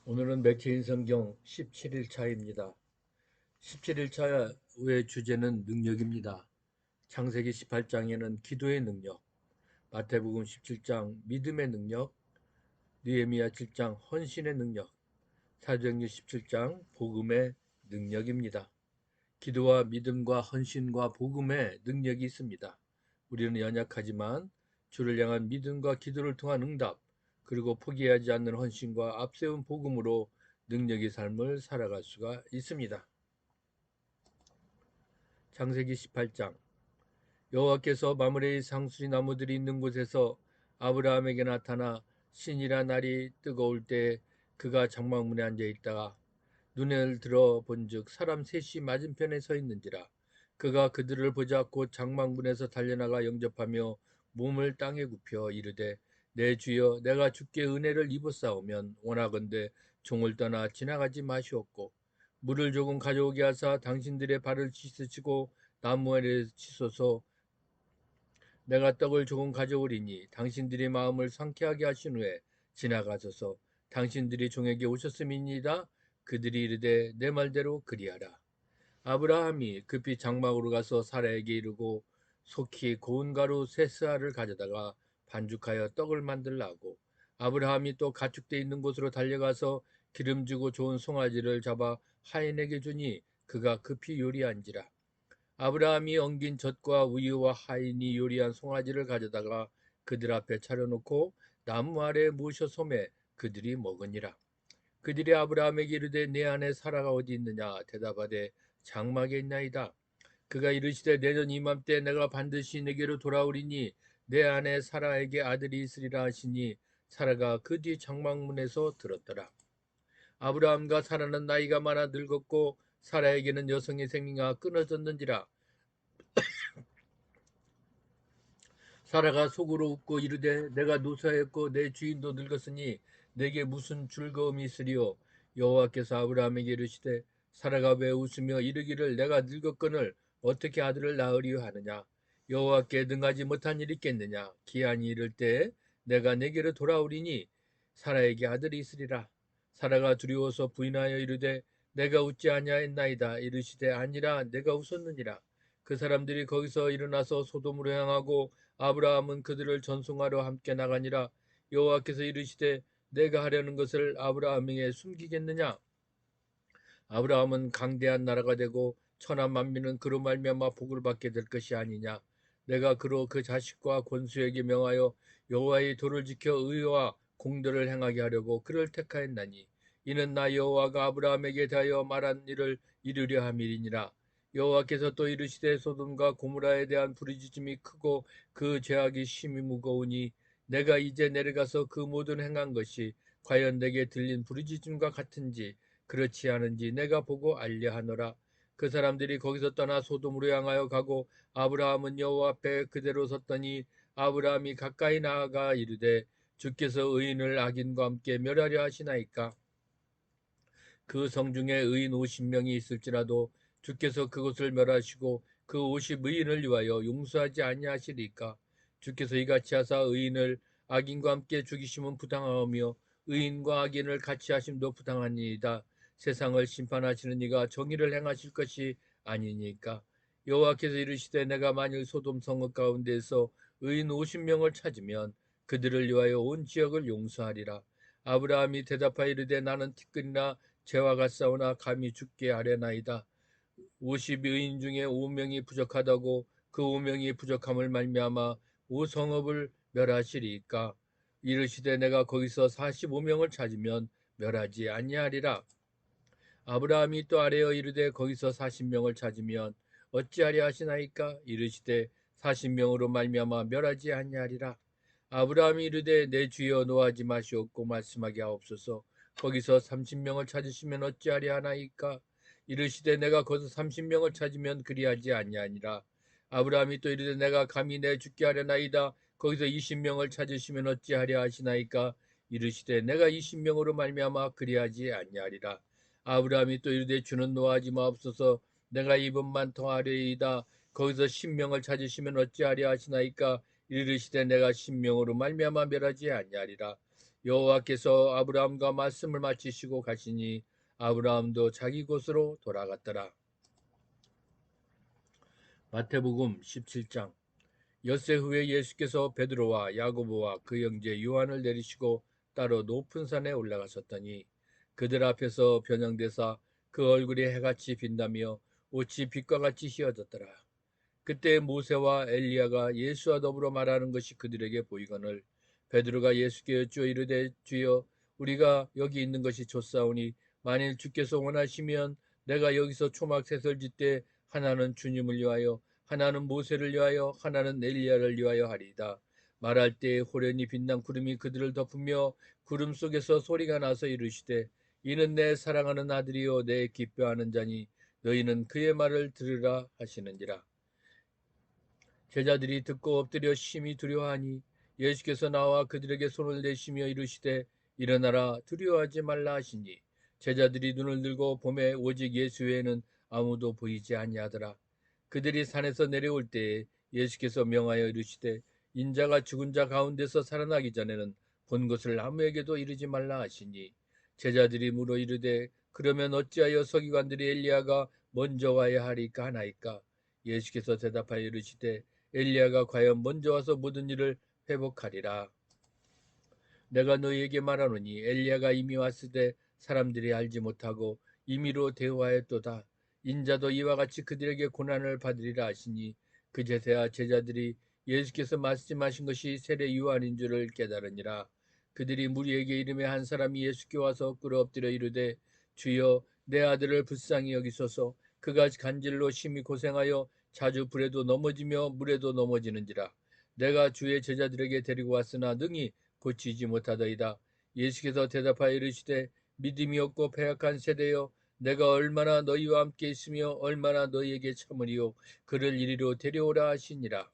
오늘은 맥케인 성경 17일 차입니다. 17일 차의 주제는 능력입니다. 창세기 18장에는 기도의 능력, 마태복음 17장 믿음의 능력, 느헤미야 7장 헌신의 능력, 사도행전 17장 복음의 능력입니다. 기도와 믿음과 헌신과 복음의 능력이 있습니다. 우리는 연약하지만 주를 향한 믿음과 기도를 통한 응답, 그리고 포기하지 않는 헌신과 앞세운 복음으로 능력의 삶을 살아갈 수가 있습니다. 창세기 18장 여호와께서 마므레의 상수리 나무들이 있는 곳에서 아브라함에게 나타나 신이라 날이 뜨거울 때 그가 장막문에 앉아 있다가 눈을 들어 본즉 사람 셋이 맞은편에 서 있는지라. 그가 그들을 보자 곧 장막문에서 달려나가 영접하며 몸을 땅에 굽혀 이르되 내 주여 내가 주께 은혜를 입었사오면 원하건대 종을 떠나 지나가지 마시옵고 물을 조금 가져오게 하사 당신들의 발을 씻으시고 나무 아래 치소서. 내가 떡을 조금 가져오리니 당신들의 마음을 상쾌하게 하신 후에 지나가소서. 당신들이 종에게 오셨음이니이다. 그들이 이르되 내 말대로 그리하라. 아브라함이 급히 장막으로 가서 사라에게 이르고 속히 고운 가루 세 스아를 가져다가 반죽하여 떡을 만들라고. 아브라함이 또 가축대 있는 곳으로 달려가서 기름지고 좋은 송아지를 잡아 하인에게 주니 그가 급히 요리한지라. 아브라함이 엉긴 젖과 우유와 하인이 요리한 송아지를 가져다가 그들 앞에 차려놓고 나무 아래에 모셔 소매 그들이 먹으니라. 그들이 아브라함에게 이르되 내 아내 사라가 어디 있느냐 대답하되 장막에 있나이다. 그가 이르시되 내년 이맘때 내가 반드시 내게로 돌아오리니 내 아내 사라에게 아들이 있으리라 하시니 사라가 그 뒤 장막문에서 들었더라. 아브라함과 사라는 나이가 많아 늙었고 사라에게는 여성의 생리가 끊어졌는지라. 사라가 속으로 웃고 이르되 내가 노쇠하였고 내 주인도 늙었으니 내게 무슨 즐거움이 있으리요. 여호와께서 아브라함에게 이르시되 사라가 왜 웃으며 이르기를 내가 늙었거늘 어떻게 아들을 낳으리요 하느냐. 여호와께 능하지 못한 일이 있겠느냐. 기한이 이를 때에 내가 내게로 돌아오리니 사라에게 아들이 있으리라. 사라가 두려워서 부인하여 이르되 내가 웃지 아니하였나이다. 이르시되 아니라 내가 웃었느니라. 그 사람들이 거기서 일어나서 소돔으로 향하고 아브라함은 그들을 전송하러 함께 나가니라. 여호와께서 이르시되 내가 하려는 것을 아브라함에게 숨기겠느냐. 아브라함은 강대한 나라가 되고 천하 만민은 그로 말미암아 복을 받게 될 것이 아니냐. 내가 그로 그 자식과 권수에게 명하여 여호와의 도를 지켜 의와 공도를 행하게 하려고 그를 택하였나니 이는 나 여호와가 아브라함에게 대하여 말한 일을 이루려 함이니라. 여호와께서 또 이르시되 소돔과 고모라에 대한 부르짖음이 크고 그 죄악이 심히 무거우니 내가 이제 내려가서 그 모든 행한 것이 과연 내게 들린 부르짖음과 같은지 그렇지 않은지 내가 보고 알려 하노라. 그 사람들이 거기서 떠나 소돔으로 향하여 가고 아브라함은 여호와 앞에 그대로 섰더니 아브라함이 가까이 나아가 이르되 주께서 의인을 악인과 함께 멸하려 하시나이까. 그 성중에 의인 50명이 있을지라도 주께서 그곳을 멸하시고 그 50의인을 위하여 용서하지 아니하시리까. 주께서 이같이 하사 의인을 악인과 함께 죽이심은 부당하며 의인과 악인을 같이 하심도 부당하니이다. 세상을 심판하시는 이가 정의를 행하실 것이 아니니까. 여호와께서 이르시되 내가 만일 소돔 성읍 가운데에서 의인 50명을 찾으면 그들을 위하여 온 지역을 용서하리라. 아브라함이 대답하여 이르되 나는 티끌이나 재와 같사오나 감히 죽게 하려나이다. 50의인 중에 5명이 부족하다고 그 5명이 부족함을 말미암아 5성읍을 멸하시리이까. 이르시되 내가 거기서 45명을 찾으면 멸하지 아니하리라. 아브라함이 또 아뢰어 이르되 거기서 40명을 찾으면 어찌하려 하시나이까. 이르시되 40명으로 말미암아 멸하지 아니하리라. 아브라함이 이르되 내 주여 노하지 마시옵고 말씀하게 하옵소서. 거기서 30명을 찾으시면 어찌하려 하나이까. 이르시되 내가 거기서 30명을 찾으면 그리하지 아니하니라. 아브라함이 또 이르되 내가 감히 내 주께 하려나이다. 거기서 20명을 찾으시면 어찌하려 하시나이까. 이르시되 내가 20명으로 말미암아 그리하지 아니하리라. 아브라함이 또 이르되 주는 노하지 마옵소서. 내가 이번만 더하리이다. 거기서 10명을 찾으시면 어찌하려 하시나이까. 이르시되 내가 10명으로 말미암아 멸하지 아니하리라. 여호와께서 아브라함과 말씀을 마치시고 가시니 아브라함도 자기 곳으로 돌아갔더라. 마태복음 17장. 엿새 후에 예수께서 베드로와 야고보와 그 형제 요한을 내리시고 따로 높은 산에 올라가셨더니 그들 앞에서 변형되사 그 얼굴이 해같이 빛나며 옷이 빛과 같이 휘어졌더라. 그때 모세와 엘리야가 예수와 더불어 말하는 것이 그들에게 보이거늘 베드로가 예수께 여쭈어 이르되 주여 우리가 여기 있는 것이 좋사오니 만일 주께서 원하시면 내가 여기서 초막 셋을 짓되 하나는 주님을 위하여 하나는 모세를 위하여 하나는 엘리야를 위하여 하리이다. 말할 때에 호련히 빛난 구름이 그들을 덮으며 구름 속에서 소리가 나서 이르시되 이는 내 사랑하는 아들이요 내 기뻐하는 자니 너희는 그의 말을 들으라 하시는지라. 제자들이 듣고 엎드려 심히 두려워하니 예수께서 나와 그들에게 손을 내시며 이르시되 일어나라 두려워하지 말라 하시니 제자들이 눈을 들고 보매 오직 예수 외에는 아무도 보이지 아니하더라. 그들이 산에서 내려올 때에 예수께서 명하여 이르시되 인자가 죽은 자 가운데서 살아나기 전에는 본 것을 아무에게도 이르지 말라 하시니 제자들이 물어 이르되 그러면 어찌하여 서기관들이 엘리야가 먼저 와야 하리까 하나이까. 예수께서 대답하여 이르시되 엘리야가 과연 먼저 와서 모든 일을 회복하리라. 내가 너희에게 말하노니 엘리야가 이미 왔을 때 사람들이 알지 못하고 임의로 대화했도다. 인자도 이와 같이 그들에게 고난을 받으리라 하시니 그제서야 제자들이 예수께서 말씀하신 것이 세례 요한인 줄을 깨달으니라. 그들이 무리에게 이름에 한 사람이 예수께 와서 꿇어 엎드려 이르되 주여 내 아들을 불쌍히 여기소서. 그가 간질로 심히 고생하여 자주 불에도 넘어지며 물에도 넘어지는지라. 내가 주의 제자들에게 데리고 왔으나 능히 고치지 못하더이다. 예수께서 대답하여 이르시되 믿음이 없고 패역한 세대여 내가 얼마나 너희와 함께 있으며 얼마나 너희에게 참으리요. 그를 이리로 데려오라 하시니라.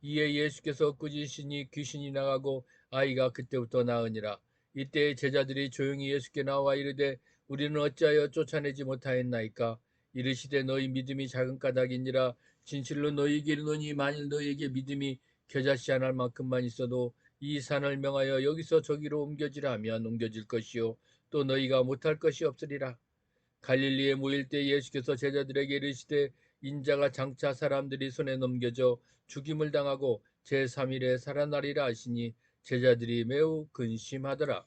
이에 예수께서 꾸짖으시니 귀신이 나가고 아이가 그때부터 나으니라. 이때 제자들이 조용히 예수께 나와 이르되 우리는 어찌하여 쫓아내지 못하였나이까. 이르시되 너희 믿음이 작은 까닭이니라. 진실로 너희에게 이르노니 만일 너희에게 믿음이 겨자씨 하나 만큼만 있어도 이 산을 명하여 여기서 저기로 옮겨지라 하면 옮겨질 것이요 또 너희가 못할 것이 없으리라. 갈릴리에 모일 때 예수께서 제자들에게 이르시되 인자가 장차 사람들이 손에 넘겨져 죽임을 당하고 제3일에 살아나리라 하시니 제자들이 매우 근심하더라.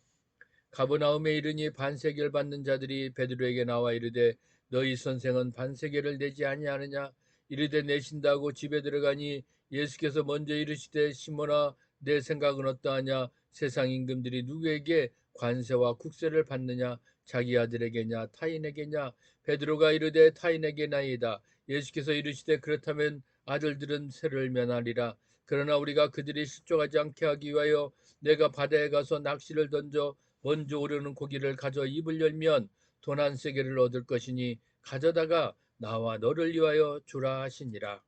가버나움에 이르니 반세계를 받는 자들이 베드로에게 나와 이르되 너희 선생은 반세계를 내지 아니하느냐. 이르되 내신다고 집에 들어가니 예수께서 먼저 이르시되 시몬아 내 생각은 어떠하냐. 세상 임금들이 누구에게 관세와 국세를 받느냐. 자기 아들에게냐 타인에게냐. 베드로가 이르되 타인에게나이다. 예수께서 이르시되 그렇다면 아들들은 세를 면하리라. 그러나 우리가 그들이 실족하지 않게 하기 위하여 내가 바다에 가서 낚시를 던져 먼저 오르는 고기를 가져 입을 열면 돈 한 세겔을 얻을 것이니 가져다가 나와 너를 위하여 주라 하시니라.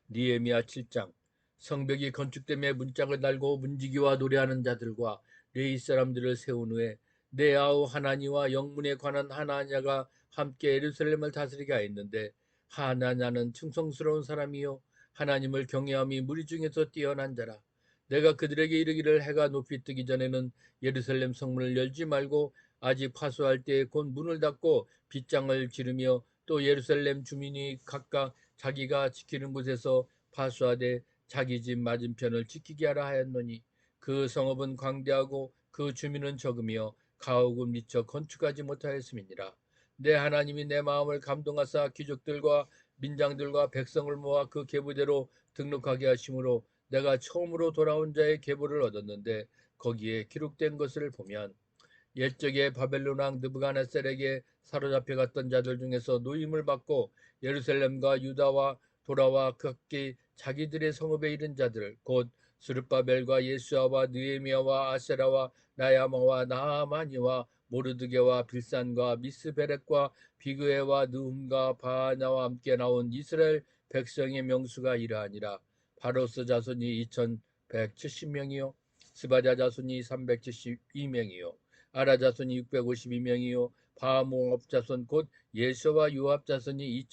느헤미야 7장. 성벽이 건축됨에 문짝을 달고 문지기와 노래하는 자들과 레위 사람들을 세운 후에 내 아우 하나니와 영문에 관한 하나냐가 함께 예루살렘을 다스리게 하였는데 하나냐는 충성스러운 사람이요 하나님을 경외함이 무리 중에서 뛰어난 자라. 내가 그들에게 이르기를 해가 높이 뜨기 전에는 예루살렘 성문을 열지 말고 아직 파수할 때에 곧 문을 닫고 빗장을 지르며 또 예루살렘 주민이 각각 자기가 지키는 곳에서 파수하되 자기 집 맞은편을 지키게 하라 하였노니 그 성읍은 광대하고 그 주민은 적으며 가옥은 미처 건축하지 못하였음이니라. 내 하나님이 내 마음을 감동하사 귀족들과 민장들과 백성을 모아 그 계보대로 등록하게 하심으로 내가 처음으로 돌아온 자의 계보를 얻었는데 거기에 기록된 것을 보면 옛적에 바벨론 왕 느부갓네살에게 사로잡혀 갔던 자들 중에서 노임을 받고 예루살렘과 유다와 돌아와 각기 자기들의 성읍에 이른 자들 곧 스룹바벨과 예수아와 느헤미야와 아세라와 나야마와 나하마니와 모르드게와 빌산과 미스베렉과 비그에와 느훔과 바하나와 함께 나온 이스라엘 백성의 명수가 이러하니라. 바로스 자손이 2170명이요 스바자 자손이 372명이요 아라 자손이 652명이요 바모압 자손 곧 예수와 요압 자손이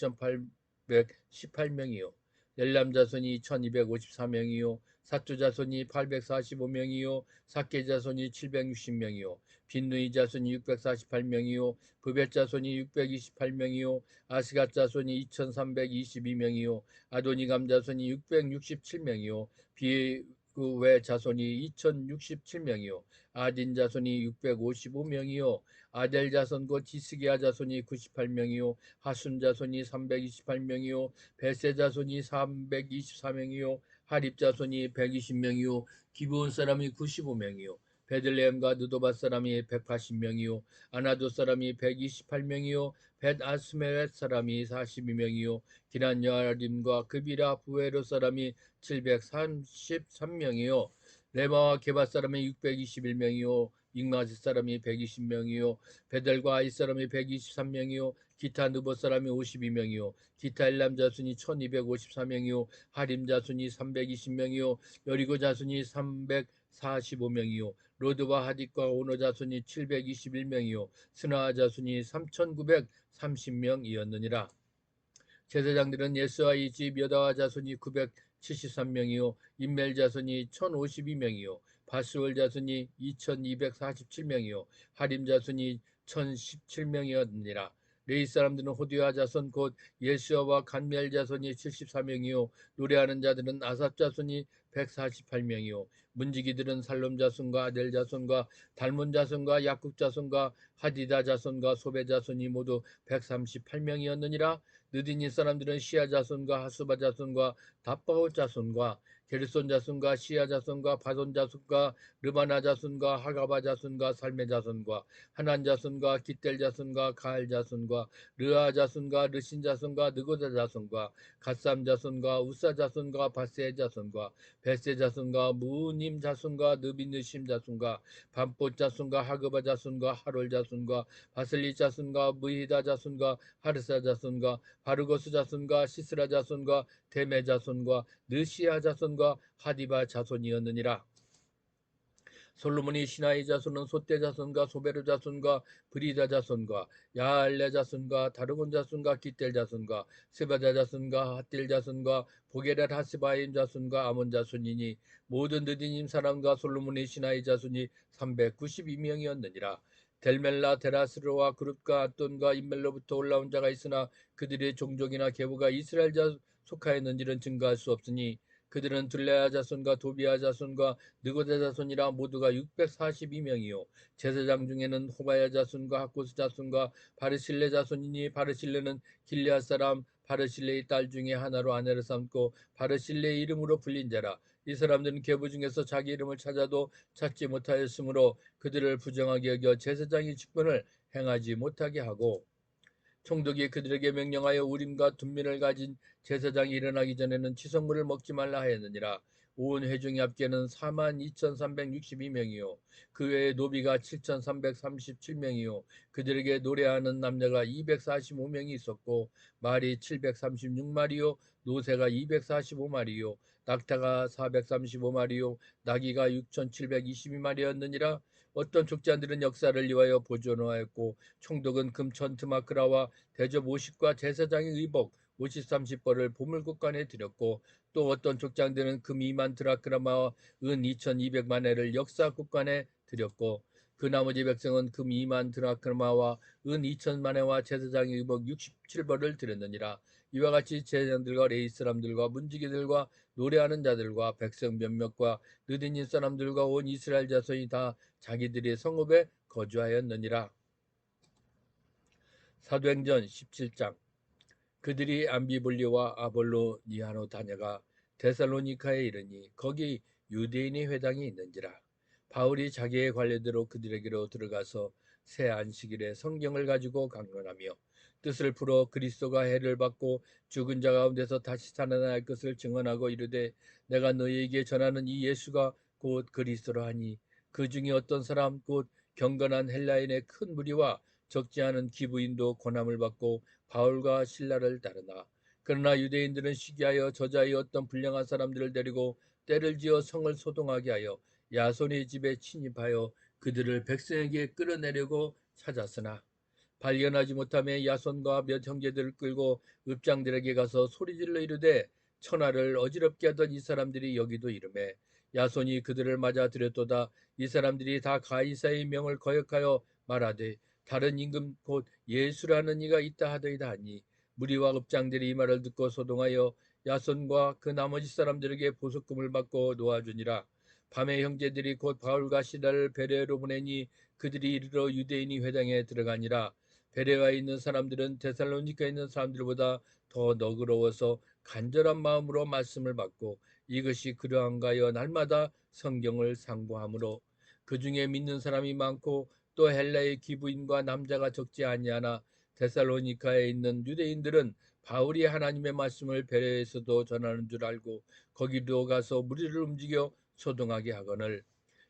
2818명이요 엘람 자손이 1254명이요 사투 자손이 845명이요 삭개 자손이 760명이요 빈누이 자손이 648명이요 브벳 자손이 628명이요 아스갓 자손이 2322명이요 아도니감 자손이 667명이요 비그외 자손이 2067명이요 아딘 자손이 655명이요 아델 자손 곧 지스기야 자손이 98명이요 하순 자손이 328명이요 베세 자손이 324명이요 하립 자손이 120명이요 기브온 사람이 95명이요 베들레헴과 느도밭 사람이 180명이요 아나도 사람이 128명이요 벳 아스메렛 사람이 42명이요 기란 여아림과 그비라 부에로 사람이 733명이요 레바와 게바 사람이 621명이요 믹마스 사람이 120명이요 베델과 아이 사람이 123명이요 기타 느보 사람이 52명이요 기타 엘람 자손이 1254명이요 하림 자손이 320명이요 여리고 자손이 345명이요 로드와 하딕과 오노 자손이 721명이요 스나 자손이 3930명이었느니라. 제사장들은 예스와 이 집 여다와 자손이 973명이요 인멜 자손이 1052명이요 바스월 자손이 2247명이요 하림 자손이 1017명이었느니라. 레이 사람들은 호디와 자손 곧 예수와 간멜 자손이 74명이요 노래하는 자들은 아삽 자손이 148명이요 문지기들은 살롬 자손과 아델 자손과 달몬 자손과 야굽 자손과 하디다 자손과 소베 자손이 모두 138명이었느니라. 느디니 사람들은 시아 자손과 하수바 자손과 답바오 자손과 게르손 자손과 시아 자손과 바손 자손과 르바나 자손과 하가바 자손과 살메 자손과 하난 자손과 기델 자손과 가알 자손과 르아 자손과 르신 자손과 느고다 자손과 갓삼 자손과 우사 자손과 바세 자손과 베세 자손과 무님 자손과 느비느심 자손과 반포 자손과 하그바 자손과 하롤 자손과 바슬리 자손과 무히다 자손과 하르사 자손과 바르고스 자손과 시스라 자손과 데메 자손과 느시아 자손과 하디바 자손이었느니라. 솔로몬이 시나이 자손은 소떼 자손과 소베르 자손과 브리다 자손과 야알레 자손과 다르곤 자손과 기텔 자손과 세바자 자손과 핫딜 자손과 보게렛 하스바임 자손과 아몬 자손이니 모든 느디님 사람과 솔로몬의 시나이 자손이 392명이었느니라. 델멜라 데라스르와 그룹과 아돈과 인멜로부터 올라온 자가 있으나 그들의 종족이나 계보가 이스라엘 자 속하였는지는 증거할 수 없으니 그들은 둘레아 자손과 도비아 자손과 느고다 자손이라 모두가 642명이요 제사장 중에는 호바야 자손과 학고스 자손과 바르실레 자손이니 바르실레는 길르앗 사람 바르실레의 딸 중에 하나로 아내를 삼고 바르실레의 이름으로 불린 자라. 이 사람들은 계보 중에서 자기 이름을 찾아도 찾지 못하였으므로 그들을 부정하게 여겨 제사장의 직분을 행하지 못하게 하고 총독이 그들에게 명령하여 우림과 둠민을 가진 제사장이 일어나기 전에는 치성물을 먹지 말라 하였느니라. 온 회중의 합계는 42,362명이요 그 외에 노비가 7,337명이요 그들에게 노래하는 남자가 245명이 있었고 말이 736마리요 노새가 245마리요 낙타가 435마리요 나귀가 6,722마리였느니라. 어떤 족장들은 역사를 위하여 보존하였고 총독은 금 천트마크라와 대접 50과 제사장의 의복 50, 30벌을 보물국관에 드렸고 또 어떤 족장들은 금 2만 드라크마와 은 2200만 회를 역사국관에 드렸고 그 나머지 백성은 금 2만 드라크마와 은 2000만 회와 제사장의 의복 67벌을 드렸느니라. 이와 같이 제사장들과 레위 사람들과 문지기들과 노래하는 자들과 백성 몇몇과 느디님 사람들과 온 이스라엘 자손이 다 자기들의 성읍에 거주하였느니라. 사도행전 17장. 그들이 암비볼리와 아볼로니아로 다녀가 데살로니카에 이르니 거기 유대인의 회당이 있는지라. 바울이 자기의 관례대로 그들에게로 들어가서 새 안식일에 성경을 가지고 강론하며 뜻을 풀어 그리스도가 해를 받고 죽은 자 가운데서 다시 살아날 것을 증언하고 이르되 내가 너희에게 전하는 이 예수가 곧 그리스도라 하니 그 중에 어떤 사람 곧 경건한 헬라인의 큰 무리와 적지 않은 기부인도 고난을 받고 바울과 신라를 따르나 그러나 유대인들은 시기하여 저자의 어떤 불량한 사람들을 데리고 때를 지어 성을 소동하게 하여 야손의 집에 침입하여 그들을 백성에게 끌어내려고 찾았으나 발견하지 못하며 야손과 몇 형제들을 끌고 읍장들에게 가서 소리질러 이르되 천하를 어지럽게 하던 이 사람들이 여기도 이르매 야손이 그들을 맞아 들였도다. 이 사람들이 다 가이사의 명을 거역하여 말하되 다른 임금 곧 예수라는 이가 있다 하더이다 하니 무리와 급장들이 이 말을 듣고 소동하여 야손과 그 나머지 사람들에게 보석금을 받고 놓아주니라. 밤에 형제들이 곧 바울과 시라를 베레아로 보내니 그들이 이르러 유대인이 회당에 들어가니라. 베레아에 있는 사람들은 데살로니카에 있는 사람들보다 더 너그러워서 간절한 마음으로 말씀을 받고 이것이 그러한가 하여 날마다 성경을 상고하므로 그 중에 믿는 사람이 많고 또 헬라의 기부인과 남자가 적지 아니하나 데살로니카에 있는 유대인들은 바울이 하나님의 말씀을 베레아에서도 전하는 줄 알고 거기도 가서 무리를 움직여 소동하게 하거늘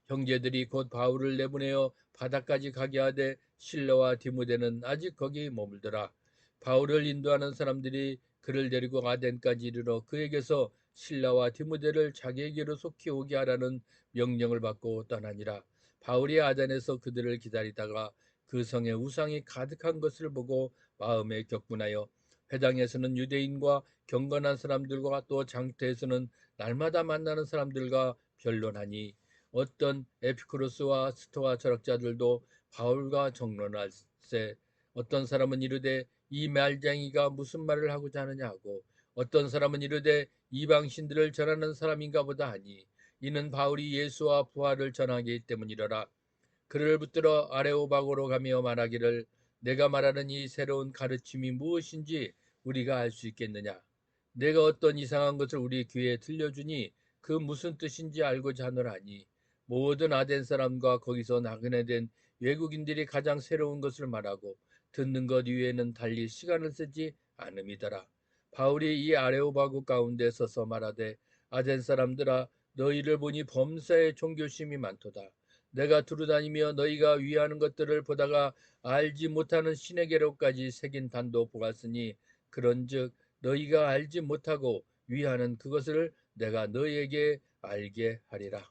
형제들이 곧 바울을 내보내어 바다까지 가게 하되 실라와 디모데는 아직 거기 머물더라. 바울을 인도하는 사람들이 그를 데리고 아덴까지 이르러 그에게서 실라와 디모데를 자기에게로 속히 오게 하라는 명령을 받고 떠나니라. 바울이 아덴에서 그들을 기다리다가 그 성에 우상이 가득한 것을 보고 마음에 격분하여 회당에서는 유대인과 경건한 사람들과 또 장터에서는 날마다 만나는 사람들과 변론하니 어떤 에피쿠로스와 스토아 철학자들도 바울과 정론할세 어떤 사람은 이르되 이 말쟁이가 무슨 말을 하고자 하느냐 하고 어떤 사람은 이르되 이방신들을 전하는 사람인가 보다 하니 이는 바울이 예수와 부활을 전하기 때문이러라. 그를 붙들어 아레오바고로 가며 말하기를 내가 말하는 이 새로운 가르침이 무엇인지 우리가 알 수 있겠느냐. 내가 어떤 이상한 것을 우리 귀에 들려주니 그 무슨 뜻인지 알고자 하노라니 모든 아덴 사람과 거기서 나그네 된 외국인들이 가장 새로운 것을 말하고 듣는 것 이외에는 달리 시간을 쓰지 않음이더라. 바울이 이 아레오바고 가운데 서서 말하되 아덴 사람들아 너희를 보니 범사에 종교심이 많도다. 내가 두루다니며 너희가 위하는 것들을 보다가 알지 못하는 신에게로까지 새긴 단도 보았으니 그런즉 너희가 알지 못하고 위하는 그것을 내가 너희에게 알게 하리라.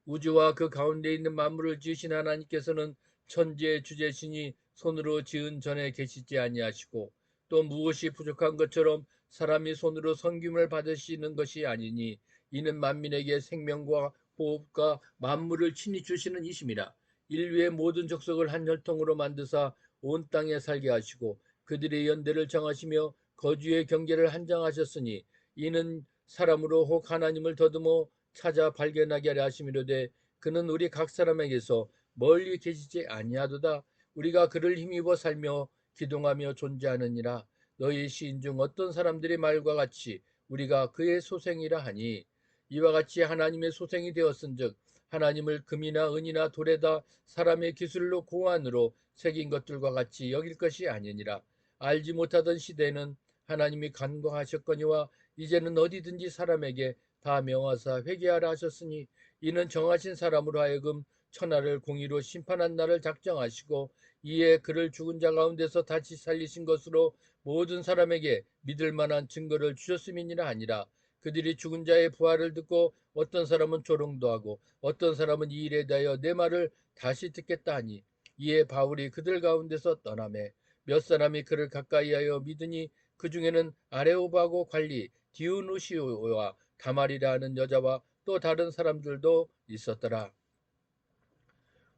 우주와 그 가운데 있는 만물을 지으신 하나님께서는 천지의 주제시니 손으로 지은 전에 계시지 아니하시고 또 무엇이 부족한 것처럼 사람이 손으로 섬김을 받으시는 것이 아니니 이는 만민에게 생명과 호흡과 만물을 친히 주시는 이심이라. 인류의 모든 족속을 한 혈통으로 만드사 온 땅에 살게 하시고 그들의 연대를 정하시며 거주의 경계를 한정하셨으니 이는 사람으로 혹 하나님을 더듬어 찾아 발견하게 하려 하심이로되 그는 우리 각 사람에게서 멀리 계시지 아니하도다. 우리가 그를 힘입어 살며 기동하며 존재하느니라. 너희 시인 중 어떤 사람들의 말과 같이 우리가 그의 소생이라 하니 이와 같이 하나님의 소생이 되었은즉 하나님을 금이나 은이나 돌에다 사람의 기술로 고안으로 새긴 것들과 같이 여길 것이 아니니라. 알지 못하던 시대에는 하나님이 간과하셨거니와 이제는 어디든지 사람에게 다 명하사 회개하라 하셨으니 이는 정하신 사람으로 하여금 천하를 공의로 심판한 날을 작정하시고 이에 그를 죽은 자 가운데서 다시 살리신 것으로 모든 사람에게 믿을 만한 증거를 주셨음이니라 아니라 그들이 죽은 자의 부활을 듣고 어떤 사람은 조롱도 하고 어떤 사람은 이 일에 대하여 내 말을 다시 듣겠다 하니 이에 바울이 그들 가운데서 떠나매 몇 사람이 그를 가까이하여 믿으니 그 중에는 아레오바고 관리 디오누시오와 다말이라 하는 여자와 또 다른 사람들도 있었더라.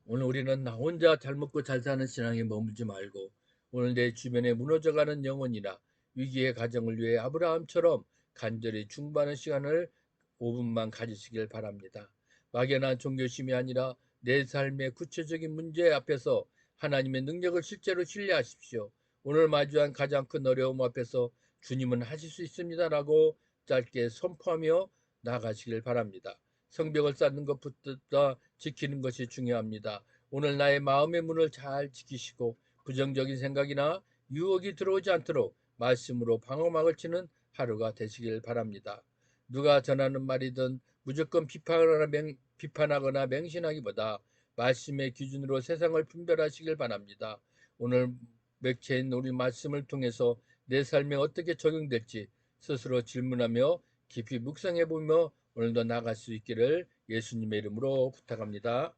오늘 우리는 나 혼자 잘 먹고 잘 사는 신앙에 머물지 말고 오늘 내 주변에 무너져가는 영혼이나 위기의 가정을 위해 아브라함처럼 간절히 중보하는 시간을 5분만 가지시길 바랍니다. 막연한 종교심이 아니라 내 삶의 구체적인 문제 앞에서 하나님의 능력을 실제로 신뢰하십시오. 오늘 마주한 가장 큰 어려움 앞에서 주님은 하실 수 있습니다라고 짧게 선포하며 나가시길 바랍니다. 성벽을 쌓는 것보다 지키는 것이 중요합니다. 오늘 나의 마음의 문을 잘 지키시고 부정적인 생각이나 유혹이 들어오지 않도록 말씀으로 방어막을 치는 하루가 되시길 바랍니다. 누가 전하는 말이든 무조건 비판하거나 맹신하기보다 말씀의 기준으로 세상을 분별하시길 바랍니다. 오늘 맥체인 우리 말씀을 통해서 내 삶에 어떻게 적용될지 스스로 질문하며 깊이 묵상해 보며 오늘도 나아갈 수 있기를 예수님의 이름으로 부탁합니다.